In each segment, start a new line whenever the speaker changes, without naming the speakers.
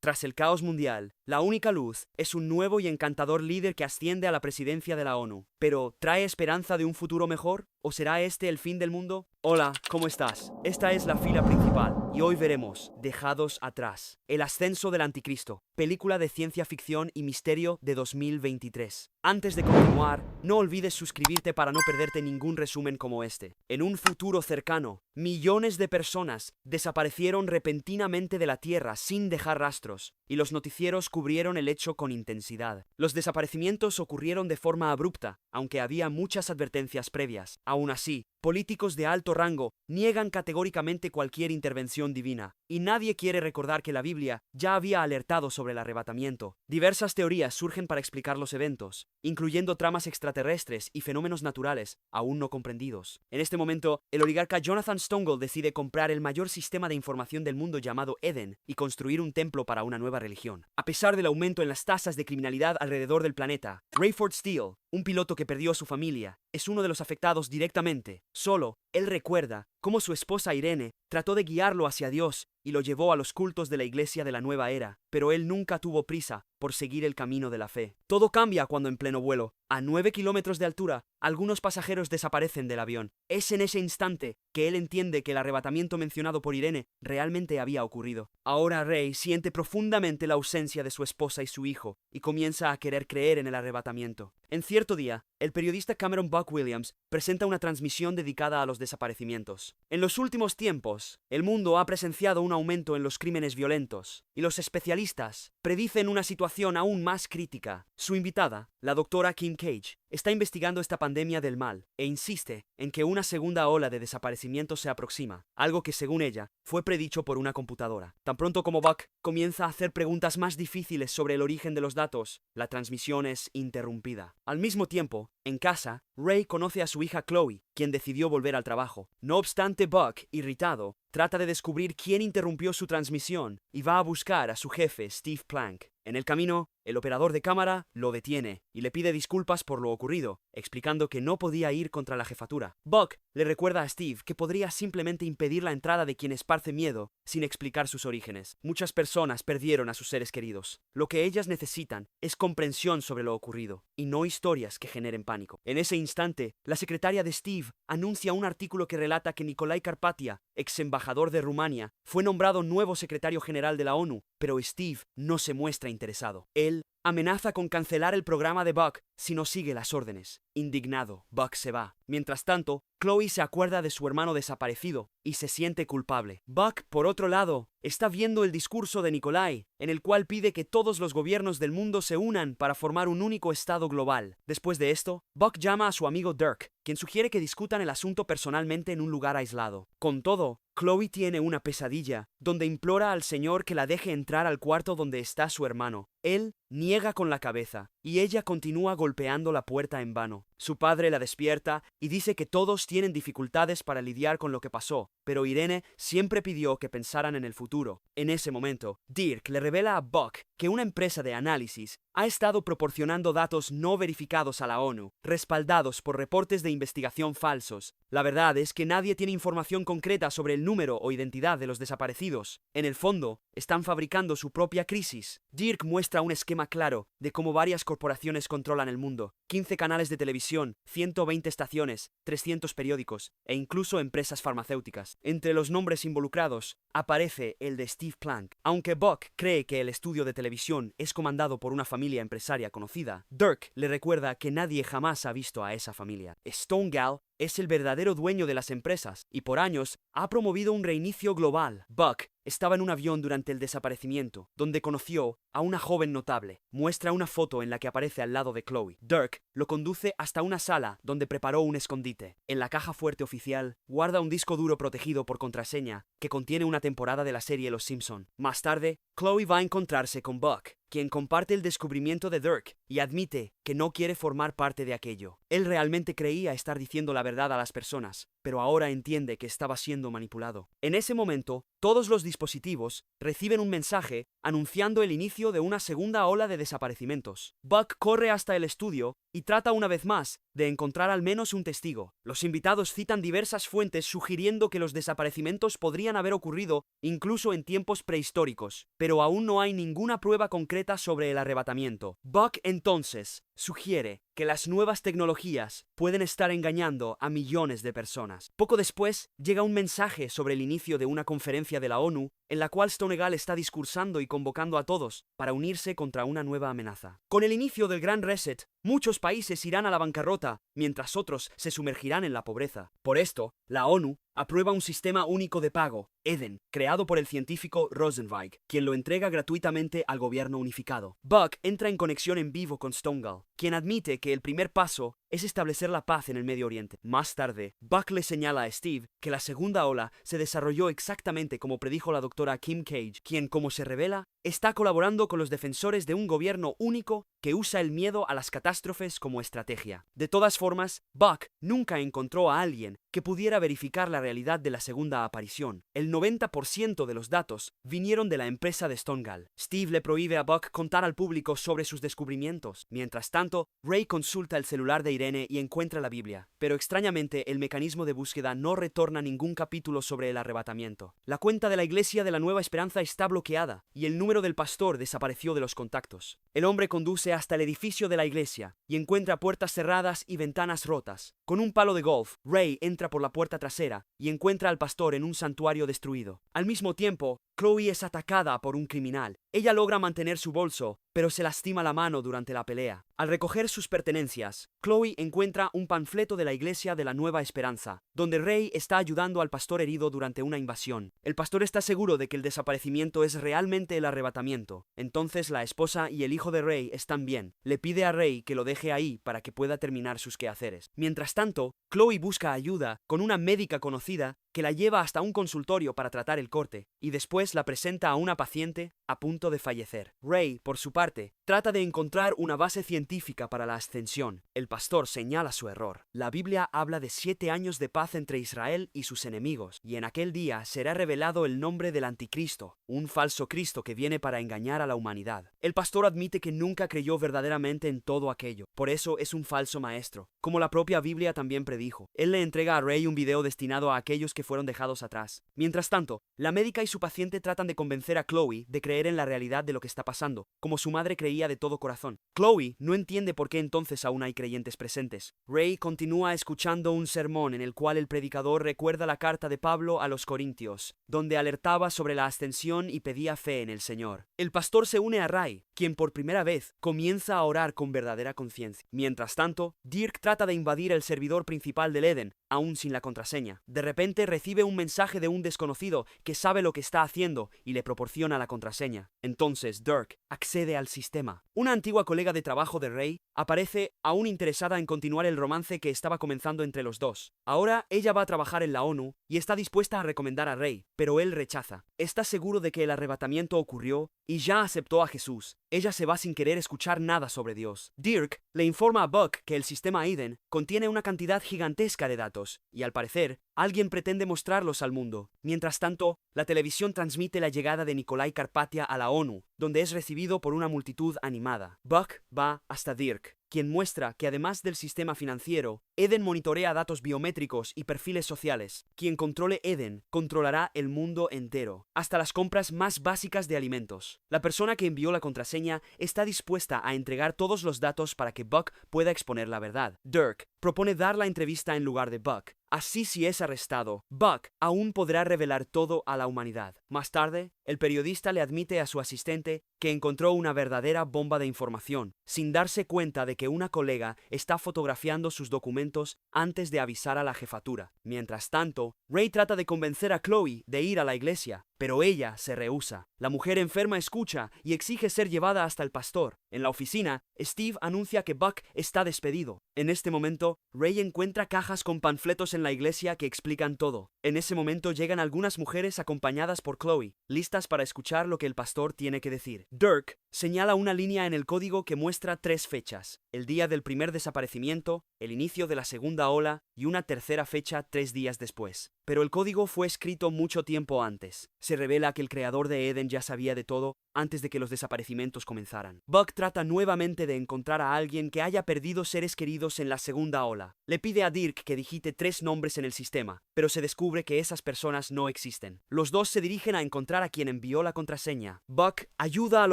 Tras el caos mundial, la única luz es un nuevo y encantador líder que asciende a la presidencia de la ONU. Pero, ¿trae esperanza de un futuro mejor? ¿O será este el fin del mundo? Hola, ¿cómo estás? Esta es la fila principal, y hoy veremos Dejados atrás, el ascenso del anticristo, película de ciencia ficción y misterio de 2023. Antes de continuar, no olvides suscribirte para no perderte ningún resumen como este. En un futuro cercano, millones de personas desaparecieron repentinamente de la Tierra sin dejar rastros, y los noticieros cubrieron el hecho con intensidad. Los desaparecimientos ocurrieron de forma abrupta, aunque había muchas advertencias previas. Aún así, políticos de alto rango niegan categóricamente cualquier intervención divina, y nadie quiere recordar que la Biblia ya había alertado sobre el arrebatamiento. Diversas teorías surgen para explicar los eventos, incluyendo tramas extraterrestres y fenómenos naturales aún no comprendidos. En este momento, el oligarca Jonathan Stongel decide comprar el mayor sistema de información del mundo llamado Eden y construir un templo para una nueva religión. A pesar del aumento en las tasas de criminalidad alrededor del planeta, Rayford Steele, un piloto que perdió a su familia, es uno de los afectados directamente. Solo, él recuerda cómo su esposa Irene trató de guiarlo hacia Dios y lo llevó a los cultos de la iglesia de la nueva era, pero él nunca tuvo prisa por seguir el camino de la fe. Todo cambia cuando en pleno vuelo, a 9 kilómetros de altura, algunos pasajeros desaparecen del avión. Es en ese instante que él entiende que el arrebatamiento mencionado por Irene realmente había ocurrido. Ahora Ray siente profundamente la ausencia de su esposa y su hijo, y comienza a querer creer en el arrebatamiento. En cierto día, el periodista Cameron Buck Williams presenta una transmisión dedicada a los desaparecimientos. En los últimos tiempos, el mundo ha presenciado un aumento en los crímenes violentos, y los especialistas predicen una situación aún más crítica. Su invitada, la doctora Kim Cage, está investigando esta pandemia del mal, e insiste en que una segunda ola de desaparecimientos se aproxima, algo que según ella, fue predicho por una computadora. Tan pronto como Buck comienza a hacer preguntas más difíciles sobre el origen de los datos, la transmisión es interrumpida. Al mismo tiempo, en casa, Ray conoce a su hija Chloe, quien decidió volver al trabajo. No obstante, Buck, irritado, trata de descubrir quién interrumpió su transmisión y va a buscar a su jefe, Steve Plank. En el camino, el operador de cámara lo detiene y le pide disculpas por lo ocurrido, explicando que no podía ir contra la jefatura. Buck le recuerda a Steve que podría simplemente impedir la entrada de quien esparce miedo sin explicar sus orígenes. Muchas personas perdieron a sus seres queridos. Lo que ellas necesitan es comprensión sobre lo ocurrido y no historias que generen pánico. En ese instante, la secretaria de Steve anuncia un artículo que relata que Nicolae Carpathia, ex embajador de Rumania, fue nombrado nuevo secretario general de la ONU, pero Steve no se muestra interesado. Él amenaza con cancelar el programa de Buck si no sigue las órdenes. Indignado, Buck se va. Mientras tanto, Chloe se acuerda de su hermano desaparecido y se siente culpable. Buck, por otro lado, está viendo el discurso de Nicolae, en el cual pide que todos los gobiernos del mundo se unan para formar un único estado global. Después de esto, Buck llama a su amigo Dirk, quien sugiere que discutan el asunto personalmente en un lugar aislado. Con todo, Chloe tiene una pesadilla, donde implora al Señor que la deje entrar al cuarto donde está su hermano. Él niega con la cabeza, y ella continúa golpeando la puerta en vano. Su padre la despierta y dice que todos tienen dificultades para lidiar con lo que pasó, pero Irene siempre pidió que pensaran en el futuro. En ese momento, Dirk le revela a Buck que una empresa de análisis ha estado proporcionando datos no verificados a la ONU, respaldados por reportes de investigación falsos. La verdad es que nadie tiene información concreta sobre el número o identidad de los desaparecidos. En el fondo, están fabricando su propia crisis. Dirk muestra un esquema claro de cómo varias corporaciones controlan el mundo. 15 canales de televisión, 120 estaciones, 300 periódicos e incluso empresas farmacéuticas. Entre los nombres involucrados aparece el de Steve Plank. Aunque Buck cree que el estudio de televisión es comandado por una familia empresaria conocida, Dirk le recuerda que nadie jamás ha visto a esa familia. Stonegal es el verdadero dueño de las empresas y por años ha promovido un reinicio global. Buck estaba en un avión durante el desaparecimiento, donde conoció a una joven notable. Muestra una foto en la que aparece al lado de Chloe. Dirk lo conduce hasta una sala donde preparó un escondite. En la caja fuerte oficial guarda un disco duro protegido por contraseña que contiene una temporada de la serie Los Simpson. Más tarde, Chloe va a encontrarse con Buck, quien comparte el descubrimiento de Dirk y admite que no quiere formar parte de aquello. Él realmente creía estar diciendo la verdad a las personas, pero ahora entiende que estaba siendo manipulado. En ese momento, todos los dispositivos reciben un mensaje anunciando el inicio de una segunda ola de desaparecimientos. Buck corre hasta el estudio y trata una vez más de encontrar al menos un testigo. Los invitados citan diversas fuentes sugiriendo que los desaparecimientos podrían haber ocurrido incluso en tiempos prehistóricos, pero aún no hay ninguna prueba concreta sobre el arrebatamiento. Buck entonces sugiere que las nuevas tecnologías pueden estar engañando a millones de personas. Poco después, llega un mensaje sobre el inicio de una conferencia de la ONU en la cual Stonegal está discursando y convocando a todos para unirse contra una nueva amenaza. Con el inicio del Gran Reset, muchos países irán a la bancarrota, mientras otros se sumergirán en la pobreza. Por esto, la ONU aprueba un sistema único de pago, Eden, creado por el científico Rosenzweig, quien lo entrega gratuitamente al gobierno unificado. Buck entra en conexión en vivo con Stonegal, quien admite que el primer paso es establecer la paz en el Medio Oriente. Más tarde, Buck le señala a Steve que la segunda ola se desarrolló exactamente como predijo la doctora Kim Cage, quien, como se revela, está colaborando con los defensores de un gobierno único que usa el miedo a las catástrofes como estrategia. De todas formas, Buck nunca encontró a alguien que pudiera verificar la realidad de la segunda aparición. El 90% de los datos vinieron de la empresa de Stonegal. Steve le prohíbe a Buck contar al público sobre sus descubrimientos. Mientras tanto, Ray consulta el celular de Irene y encuentra la Biblia, pero extrañamente el mecanismo de búsqueda no retorna ningún capítulo sobre el arrebatamiento. La cuenta de la Iglesia de la Nueva Esperanza está bloqueada y el número del pastor desapareció de los contactos. El hombre conduce hasta el edificio de la iglesia y encuentra puertas cerradas y ventanas rotas. Con un palo de golf, Ray entra por la puerta trasera y encuentra al pastor en un santuario destruido. Al mismo tiempo, Chloe es atacada por un criminal. Ella logra mantener su bolso, pero se lastima la mano durante la pelea. Al recoger sus pertenencias, Chloe encuentra un panfleto de la Iglesia de la Nueva Esperanza, donde Ray está ayudando al pastor herido durante una invasión. El pastor está seguro de que el desaparecimiento es realmente el arrebatamiento. Entonces la esposa y el hijo de Ray están bien. Le pide a Ray que lo deje ahí para que pueda terminar sus quehaceres. Mientras tanto, Chloe busca ayuda con una médica conocida que la lleva hasta un consultorio para tratar el corte, y después la presenta a una paciente a punto de fallecer. Ray, por su parte, trata de encontrar una base científica para la ascensión. El pastor señala su error. La Biblia habla de 7 años de paz entre Israel y sus enemigos, y en aquel día será revelado el nombre del anticristo, un falso Cristo que viene para engañar a la humanidad. El pastor admite que nunca creyó verdaderamente en todo aquello, por eso es un falso maestro, como la propia Biblia también predijo. Él le entrega a Ray un video destinado a aquellos que fueron dejados atrás. Mientras tanto, la médica y su paciente tratan de convencer a Chloe de creer en la realidad de lo que está pasando, como su madre creía de todo corazón. Chloe no entiende por qué entonces aún hay creyentes presentes. Ray continúa escuchando un sermón en el cual el predicador recuerda la carta de Pablo a los Corintios, donde alertaba sobre la ascensión y pedía fe en el Señor. El pastor se une a Ray, quien por primera vez comienza a orar con verdadera conciencia. Mientras tanto, Dirk trata de invadir el servidor principal del Eden, aún sin la contraseña. De repente recibe un mensaje de un desconocido que sabe lo que está haciendo y le proporciona la contraseña. Entonces Dirk accede al sistema. Una antigua colega de trabajo de Ray aparece aún interesada en continuar el romance que estaba comenzando entre los dos. Ahora ella va a trabajar en la ONU y está dispuesta a recomendar a Ray, pero él rechaza. Está seguro de que el arrebatamiento ocurrió y ya aceptó a Jesús. Ella se va sin querer escuchar nada sobre Dios. Dirk le informa a Buck que el sistema Eden contiene una cantidad gigantesca de datos, y al parecer, alguien pretende mostrarlos al mundo. Mientras tanto, la televisión transmite la llegada de Nikolai Karpatia a la ONU, donde es recibido por una multitud animada. Buck va hasta Dirk, quien muestra que además del sistema financiero, Eden monitorea datos biométricos y perfiles sociales. Quien controle Eden controlará el mundo entero, hasta las compras más básicas de alimentos. La persona que envió la contraseña está dispuesta a entregar todos los datos para que Buck pueda exponer la verdad. Dirk propone dar la entrevista en lugar de Buck. Así, si es arrestado, Buck aún podrá revelar todo a la humanidad. Más tarde, el periodista le admite a su asistente que encontró una verdadera bomba de información, sin darse cuenta de que una colega está fotografiando sus documentos antes de avisar a la jefatura. Mientras tanto, Ray trata de convencer a Chloe de ir a la iglesia, pero ella se rehúsa. La mujer enferma escucha y exige ser llevada hasta el pastor. En la oficina, Steve anuncia que Buck está despedido. En este momento, Ray encuentra cajas con panfletos en la iglesia que explican todo. En ese momento llegan algunas mujeres acompañadas por Chloe, listas listas para escuchar lo que el pastor tiene que decir. Dirk señala una línea en el código que muestra 3 fechas: el día del primer desaparecimiento, el inicio de la segunda ola y una tercera fecha 3 días después. Pero el código fue escrito mucho tiempo antes. Se revela que el creador de Eden ya sabía de todo antes de que los desaparecimientos comenzaran. Buck trata nuevamente de encontrar a alguien que haya perdido seres queridos en la segunda ola. Le pide a Dirk que digite 3 nombres en el sistema, pero se descubre que esas personas no existen. Los dos se dirigen a encontrar a quien envió la contraseña. Buck ayuda al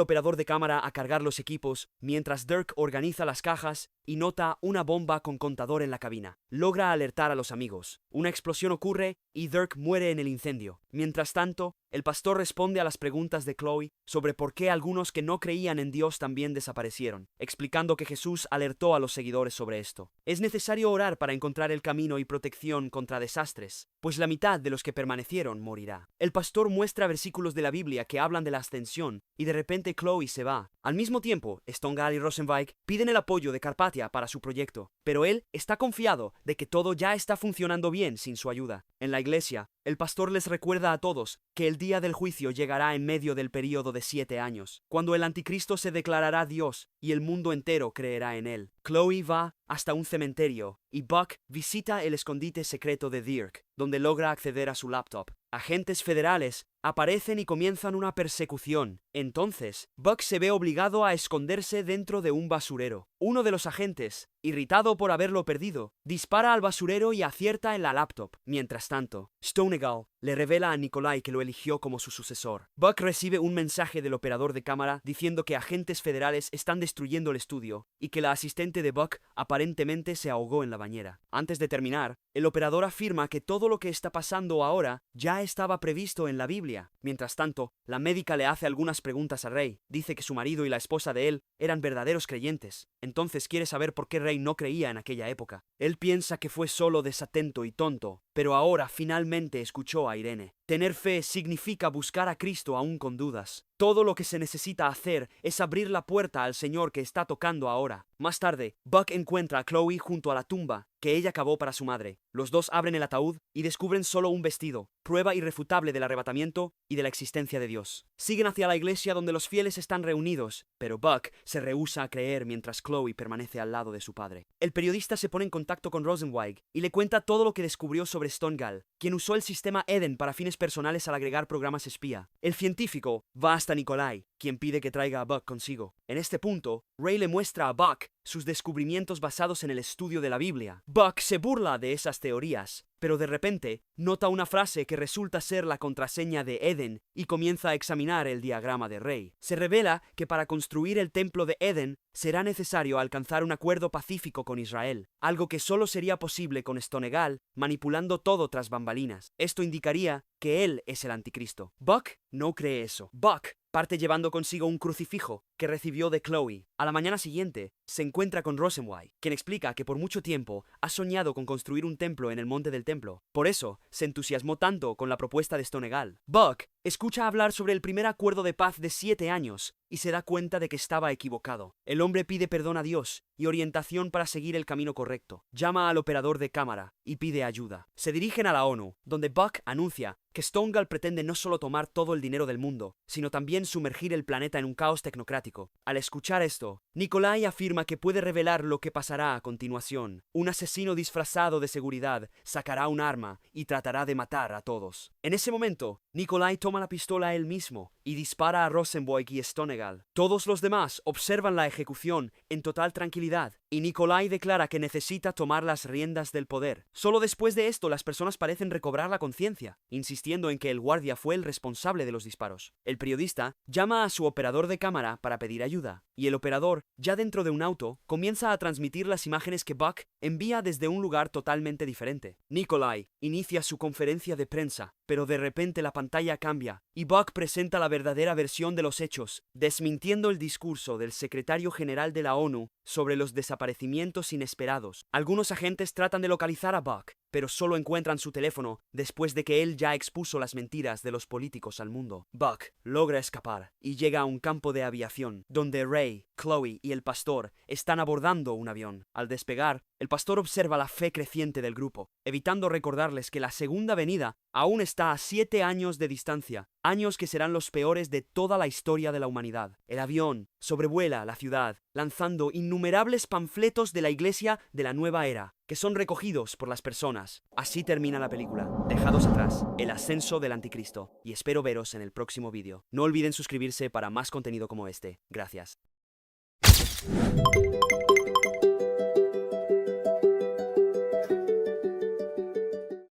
operador de cámara a cargar los equipos, mientras Dirk organiza las cajas y nota una bomba con contador en la cabina. Logra alertar a los amigos. Una explosión ocurre y Dirk muere en el incendio. Mientras tanto, el pastor responde a las preguntas de Chloe sobre por qué algunos que no creían en Dios también desaparecieron, explicando que Jesús alertó a los seguidores sobre esto. Es necesario orar para encontrar el camino y protección contra desastres, pues la mitad de los que permanecieron morirá. El pastor muestra versículos de la Biblia que hablan de la ascensión, y de repente Chloe se va. Al mismo tiempo, Stonegall y Rosenweig piden el apoyo de Carpathia para su proyecto, pero él está confiado de que todo ya está funcionando bien sin su ayuda. En la iglesia, el pastor les recuerda a todos que el día del juicio llegará en medio del período de 7 años, cuando el anticristo se declarará Dios y el mundo entero creerá en él. Chloe va hasta un cementerio y Buck visita el escondite secreto de Dirk, donde logra acceder a su laptop. Agentes federales aparecen y comienzan una persecución. Entonces, Buck se ve obligado a esconderse dentro de un basurero. Uno de los agentes, irritado por haberlo perdido, dispara al basurero y acierta en la laptop. Mientras tanto, Stonegall le revela a Nikolai que lo eligió como su sucesor. Buck recibe un mensaje del operador de cámara diciendo que agentes federales están destruyendo el estudio y que la asistente de Buck aparentemente se ahogó en la bañera. Antes de terminar, el operador afirma que todo lo que está pasando ahora ya estaba previsto en la Biblia. Mientras tanto, la médica le hace algunas preguntas a Ray. Dice que su marido y la esposa de él eran verdaderos creyentes. Entonces quiere saber por qué Ray no creía en aquella época. Él piensa que fue solo desatento y tonto, pero ahora finalmente escuchó a Irene. Tener fe significa buscar a Cristo aún con dudas. Todo lo que se necesita hacer es abrir la puerta al Señor que está tocando ahora. Más tarde, Buck encuentra a Chloe junto a la tumba que ella cavó para su madre. Los dos abren el ataúd y descubren solo un vestido, prueba irrefutable del arrebatamiento y de la existencia de Dios. Siguen hacia la iglesia donde los fieles están reunidos, pero Buck se rehúsa a creer mientras Chloe permanece al lado de su padre. El periodista se pone en contacto con Rosenweig y le cuenta todo lo que descubrió sobre Stonegall, quien usó el sistema Eden para fines personales al agregar programas espía. El científico va hasta Nikolai, quien pide que traiga a Buck consigo. En este punto, Ray le muestra a Buck sus descubrimientos basados en el estudio de la Biblia. Buck se burla de esas teorías, pero de repente nota una frase que resulta ser la contraseña de Eden y comienza a examinar el diagrama de Ray. Se revela que para construir el templo de Eden será necesario alcanzar un acuerdo pacífico con Israel, algo que solo sería posible con Stonegall manipulando todo tras bambalinas. Esto indicaría que él es el anticristo. Buck no cree eso. Buck parte llevando consigo un crucifijo que recibió de Chloe. A la mañana siguiente, se encuentra con Rosenweig, quien explica que por mucho tiempo ha soñado con construir un templo en el monte del templo. Por eso, se entusiasmó tanto con la propuesta de Stonegall. Buck escucha hablar sobre el primer acuerdo de paz de 7 años y se da cuenta de que estaba equivocado. El hombre pide perdón a Dios y orientación para seguir el camino correcto. Llama al operador de cámara y pide ayuda. Se dirigen a la ONU, donde Buck anuncia que Stonegall pretende no solo tomar todo el dinero del mundo, sino también sumergir el planeta en un caos tecnocrático. Al escuchar esto, Nikolai afirma que puede revelar lo que pasará a continuación. Un asesino disfrazado de seguridad sacará un arma y tratará de matar a todos. En ese momento, Nikolai toma la pistola él mismo y dispara a Rosenweig y Stonegall. Todos los demás observan la ejecución en total tranquilidad y Nikolai declara que necesita tomar las riendas del poder. Solo después de esto las personas parecen recobrar la conciencia, insistiendo en que el guardia fue el responsable de los disparos. El periodista llama a su operador de cámara para pedir ayuda, y el operador, ya dentro de un auto, comienza a transmitir las imágenes que Buck envía desde un lugar totalmente diferente. Nikolai inicia su conferencia de prensa, pero de repente la pantalla cambia y Buck presenta la verdadera versión de los hechos, desmintiendo el discurso del secretario general de la ONU sobre los desaparecimientos inesperados. Algunos agentes tratan de localizar a Buck, pero solo encuentran su teléfono después de que él ya expuso las mentiras de los políticos al mundo. Buck logra escapar y llega a un campo de aviación, donde Ray, Chloe y el pastor están abordando un avión. Al despegar, el pastor observa la fe creciente del grupo, evitando recordarles que la segunda venida aún está a 7 años de distancia, años que serán los peores de toda la historia de la humanidad. El avión sobrevuela la ciudad, lanzando innumerables panfletos de la iglesia de la nueva era, que son recogidos por las personas. Así termina la película. Dejados atrás, el ascenso del anticristo, y espero veros en el próximo vídeo. No olviden suscribirse para más contenido como este. Gracias.